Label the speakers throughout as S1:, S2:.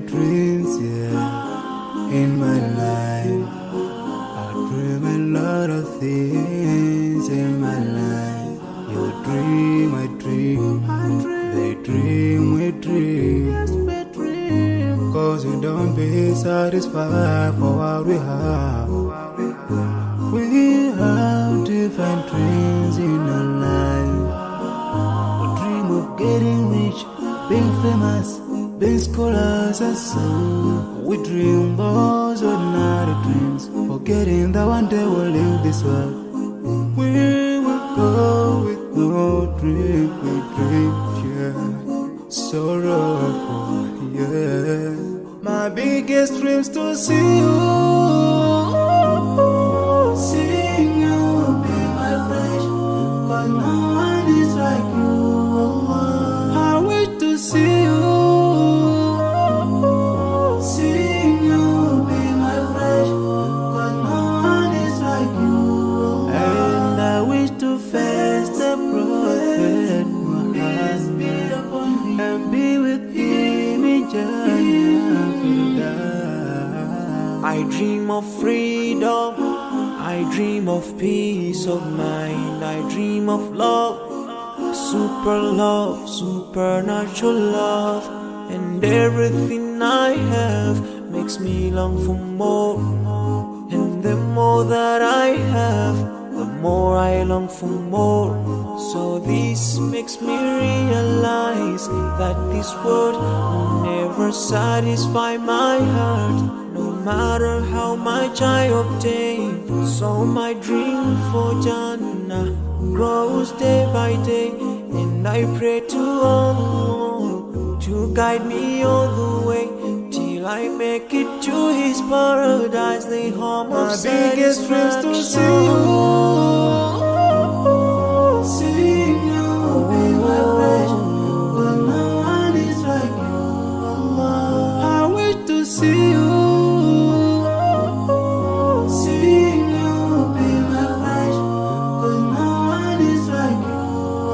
S1: dreams, yeah, in my life. I dream a lot of things in my life. You dream, I dream, they dream, we dream. Cause we don't be satisfied for what we have. We have different dreams in our life. We dream of getting rich, being famous, being scholars and so. We dream those ordinary dreams, forgetting that one day we'll leave this world. We will go with no dream, we dream, yeah. Sorrowful, yeah. My biggest dreams to see you, seeing you be my flesh. Cause no one is like you. I wish to see you, seeing you be my flesh. Cause no one is like you. And I wish to face the prophet Muhammad and be with him in Jannah.
S2: I dream of freedom, I dream of peace of mind, I dream of love, supernatural love, and everything I have makes me long for more. And the more that I have, the more I long for more. So this makes me realize that this world will never satisfy my heart, no matter how much I obtain. So my dream for Jannah grows day by day, and I pray to Allah to guide me all the way till I make it to His paradise, the home of satisfaction. My biggest dreams to see you, seeing you be my flesh. But no one is like you, Allah. I wish to see you, seeing you be my flesh. Cause no one is like you,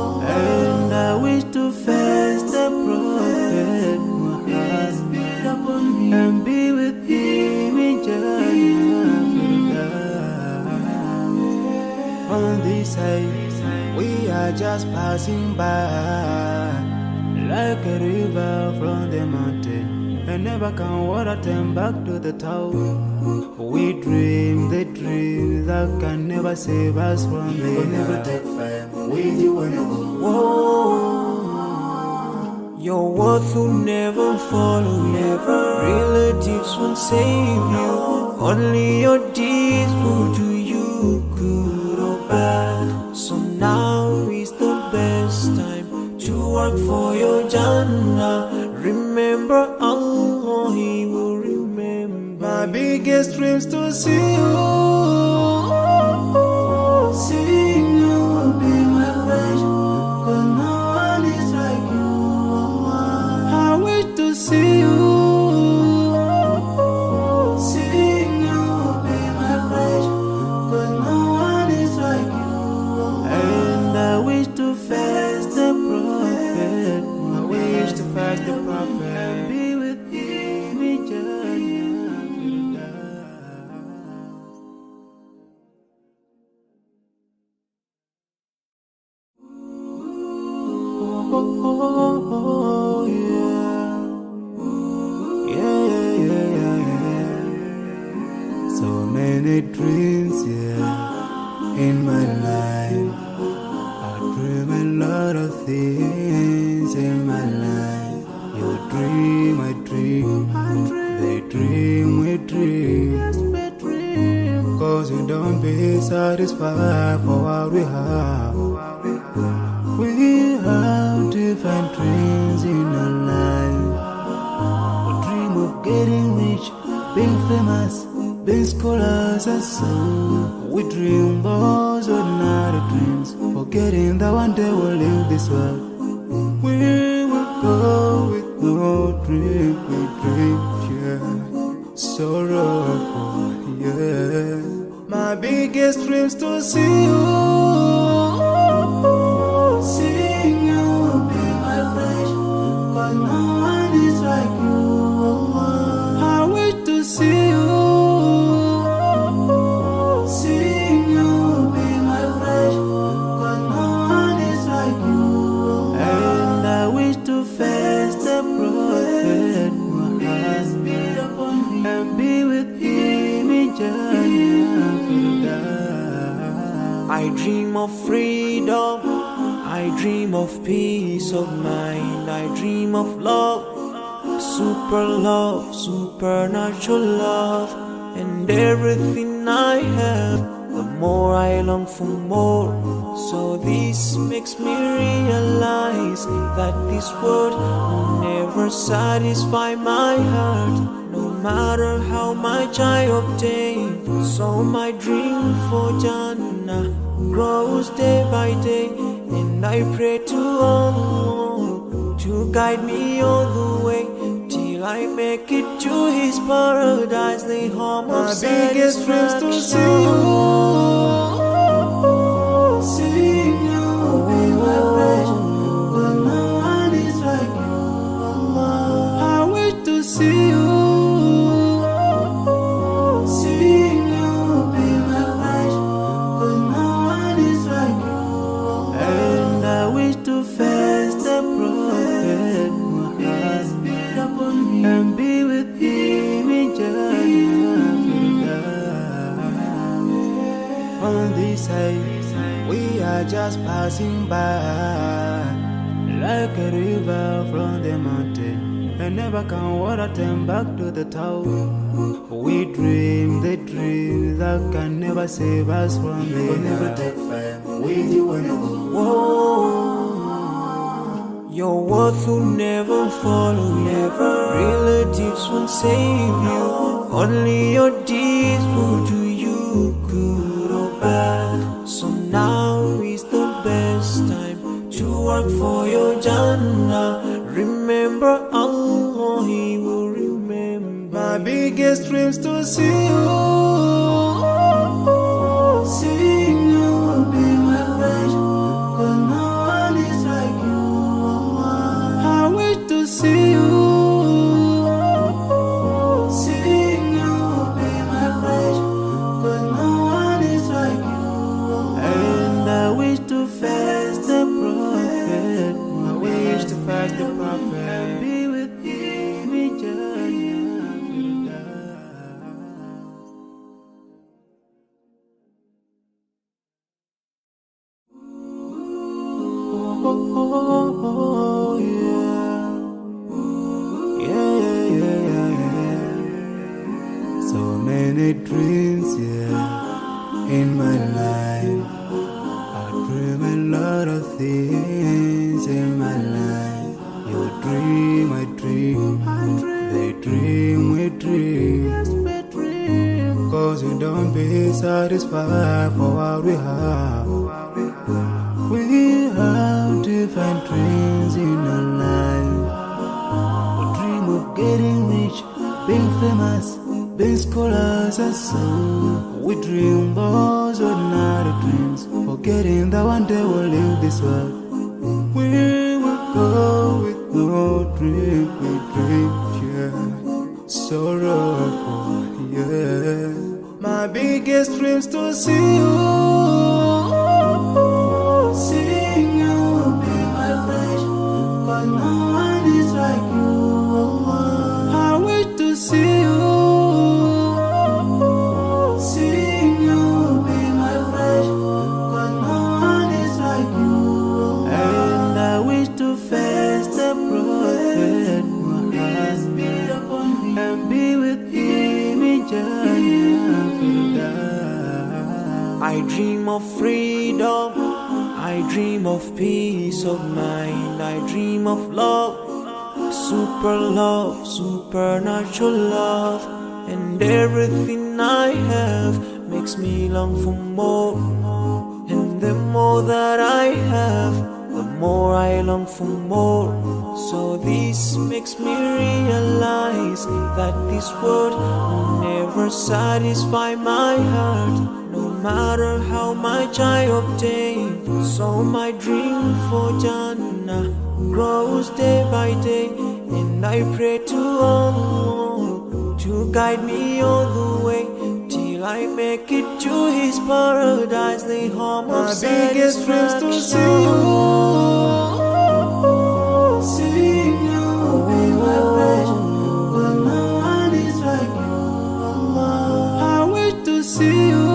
S2: Allah. And I wish to face the prophet Muhammad and be with him in Jannah. On this side, we are just passing by, like a river from the mountain, and never can water turn back to the town. We dream the dream that can never save us from the
S1: We'll never take fire with you when you go.
S2: Whoa. Your worth will never follow you. Relatives won't save you. Only your deeds will do you good or bad. So now is the best time to work for your Jannah. Remember Allah, He will remember.
S1: My biggest dreams to see you, seeing you be my flesh. Cause no one is like you, Allah. I wish to see you, seeing you be my flesh. Cause no one is like you, Allah. And I wish to face the prophet. I wish to face the prophet and be with him in Jannah. Oh, yeah. Yeah. So many dreams, yeah, in my life. I dream a lot of things in my life. You dream, I dream, they dream, we dream. Cause we don't be satisfied for what we have. We have different dreams in our life. We dream of getting rich, being famous, being scholars and so. We dream those ordinary dreams, forgetting that one day we'll leave this world. We will go with no dream, we dream, yeah. Sorrowful, yeah. My biggest dreams to see you, seeing you be my flesh. Cause no one is like you, Allah.
S2: I dream of freedom, I dream of peace of mind, I dream of love, supernatural love, and everything I have, the more I long for more. So this makes me realize that this world will never satisfy my heart, no matter how much I obtain. So my dream for Jannah grows day by day, and I pray to Allah to guide me all the way till I make it to His paradise, the home of satisfaction. My biggest dreams to see you, be my friend, but no one is like you, Allah. I wish to see you, be my friend, but no one is like you, Allah. And I wish to face the Prophet Muhammad and be with him in Jannah. On this side, we are just passing by, like a river from the mountain, and never can water turn back to the town. We dream the dreams that can never save us from the
S1: We'll never take fame with you when you go.
S2: Whoa. Your worth will never follow you, relatives won't save you, only your deeds will do you good or bad. So now is the best time to work for your Jannah. Remember Allah, He will remember.
S1: My biggest dreams to see you,
S2: be my friend, 'cause no one is like you, Allah.
S1: I wish to see you,
S2: be my friend, 'cause no one is like you, Allah. And I wish to face the Prophet,
S1: I wish to face the Prophet
S2: and be with him in Jannah. Oh, yeah. Yeah.
S1: so many dreams, in my life. I dream a lot of things in my life. You dream, I dream, they dream, we dream. Cause we don't be satisfied for what we have. We have different dreams in our life. We dream of getting rich, being famous, being scholars and so. We dream those ordinary dreams, forgetting that one day we'll leave this world. We will go with no dream, we dream, sorrowful, My biggest dreams to see you,
S2: Be my friend, 'cause no one is like you, Allah.
S1: I wish to see you,
S2: Be my friend, 'cause no one is like you, Allah. And I wish to face the Prophet Muhammad and be with him in Jannah. I dream of freedom, I dream of peace of mind, I dream of love, supernatural love, and everything I have makes me long for more. And the more that I have, the more I long for more. So this makes me realize that this world will never satisfy my heart, no matter how much I obtain. So my dream for Jannah grows day by day, and I pray to Allah to guide me all the way till I make it to His paradise, the home of
S1: my biggest dreams to see you,
S2: be my friend, 'cause no one is like you, Allah.
S1: I wish to see you,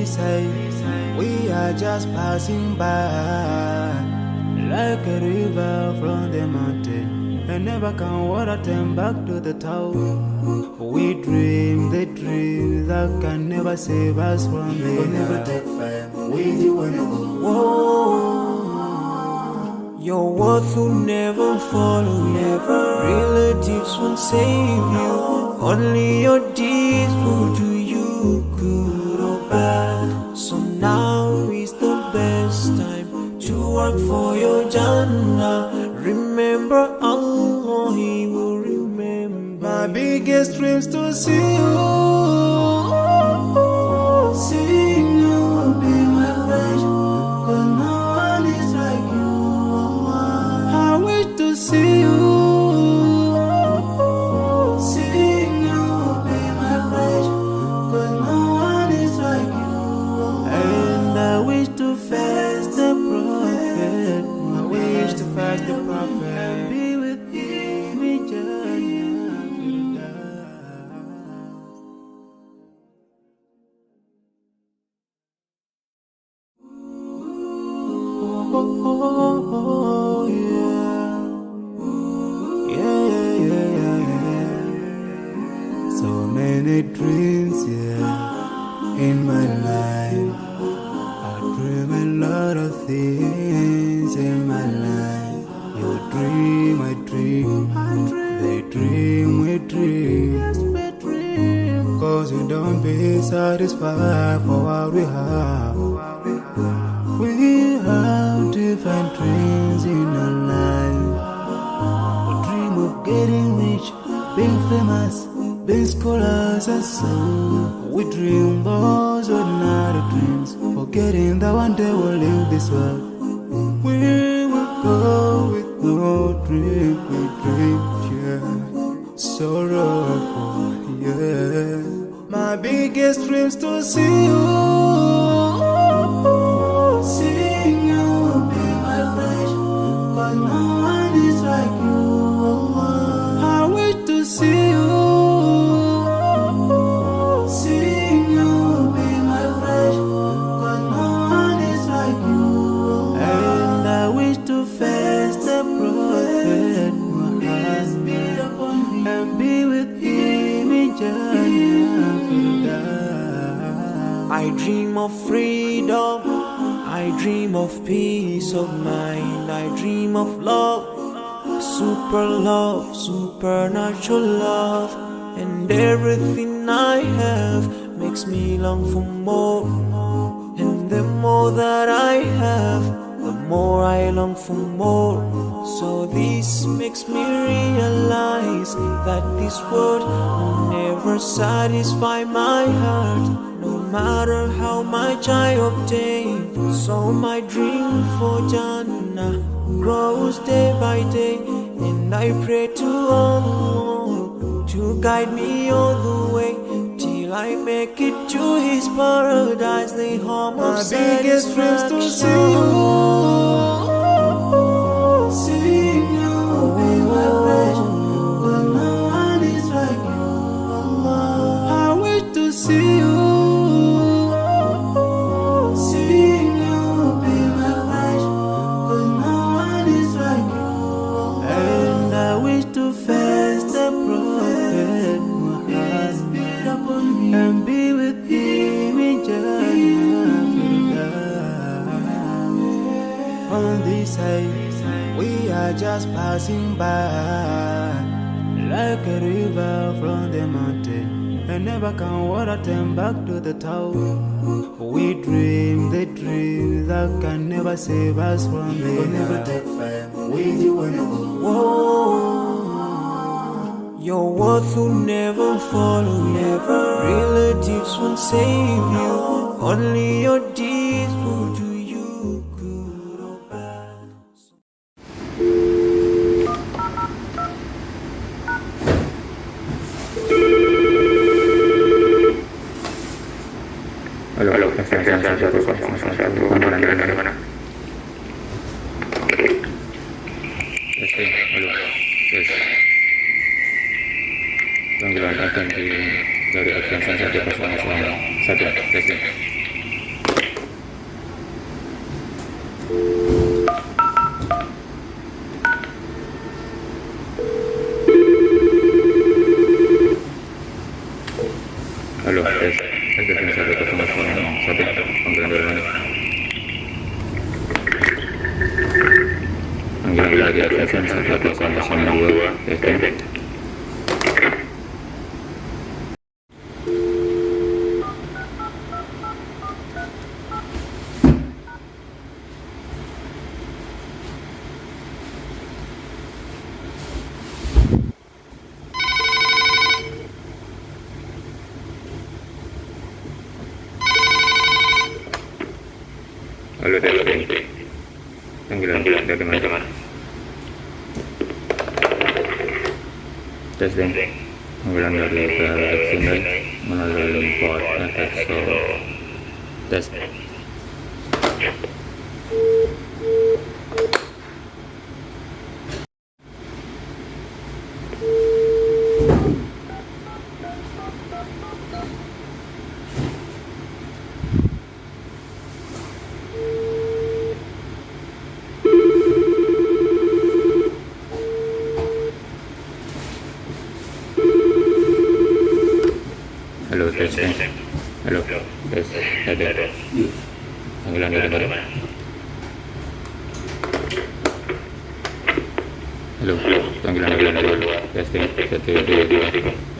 S1: this side, we are just passing by, like a river from the mountain, and never can water turn back to the town. We dream the dreams that can never save us from the
S3: We'll never take fame with you when you go.
S2: Whoa. Your worth will never follow you. Relatives won't save you. Only your deeds will do you good or bad. So now is the best time to work for your Jannah. Remember Allah, He will remember.
S1: My biggest dreams to see you.
S3: Seeing you will be my pleasure, 'cause no one is like you.
S1: I wish to see you.
S3: Seeing you will be my pleasure, 'cause no one is like you.
S1: And I wish to fast the prophet. I wish to fast the prophet and be with him in Jannah. Oh, yeah. Yeah. So many dreams, yeah, in my life. I dream a lot of things in my life. You dream, I dream. They dream, we dream. 'Cause we don't be satisfied for what we have. We have different dreams in our life. We dream of getting rich, being famous, being scholars and so. We dream those ordinary dreams, forgetting that one day we'll leave this world. We will go with no dream, we dream, yeah. Sorrowful, yeah. My biggest dreams to see you.
S3: Seeing you will be my pleasure, 'cause no one is like you.
S1: I wish to see you.
S3: Seeing you will be my pleasure, 'cause no one is like you.
S1: And I wish to fast the prophet
S3: Peace be upon me.
S1: and be with him in Jannah.
S2: I dream of freedom, I dream of peace of mind, I dream of love, supernatural love, and everything I have makes me long for more, and the more that I have, the more I long for more. So this makes me realize that this world will never satisfy my heart, no matter how much I obtain. So my dream for Jannah grows day by day, and I pray to Allah to guide me all the way till I make it to His paradise, the home of
S1: My biggest dreams to see
S2: satisfaction.
S1: you.
S3: Seeing you will be my pleasure, 'cause no one is like you.
S1: I wish to see you.
S3: Seeing you will be my pleasure, 'cause no one is like you.
S1: And I wish to fast the prophet
S3: Peace be upon me.
S1: and be with him in Jannah. On this side, we are just passing by, like a river from the mountain, and never can water turn back to the town. We dream the dreams that can never save us from the
S3: We'll never take fame with you when you go.
S2: Whoa. Your worth will never follow you. Relatives won't save you. Only your deeds will do you good or bad.
S4: Halo, saya 101, dari mana? Testing, halo, tes. Panggilan agen dari agen 101, testing. tes. Testing 101. Panggilan dari mana? Panggilan dari absen 102. Testing. Halo, testing. Panggilan dari mana? Testing. Panggilan dari absen melalui port FXO. Tes. Halo, testing. Halo, tes. Ada. Panggilan dari mana? Halo, panggilan dari mana? Testing 1 2 3.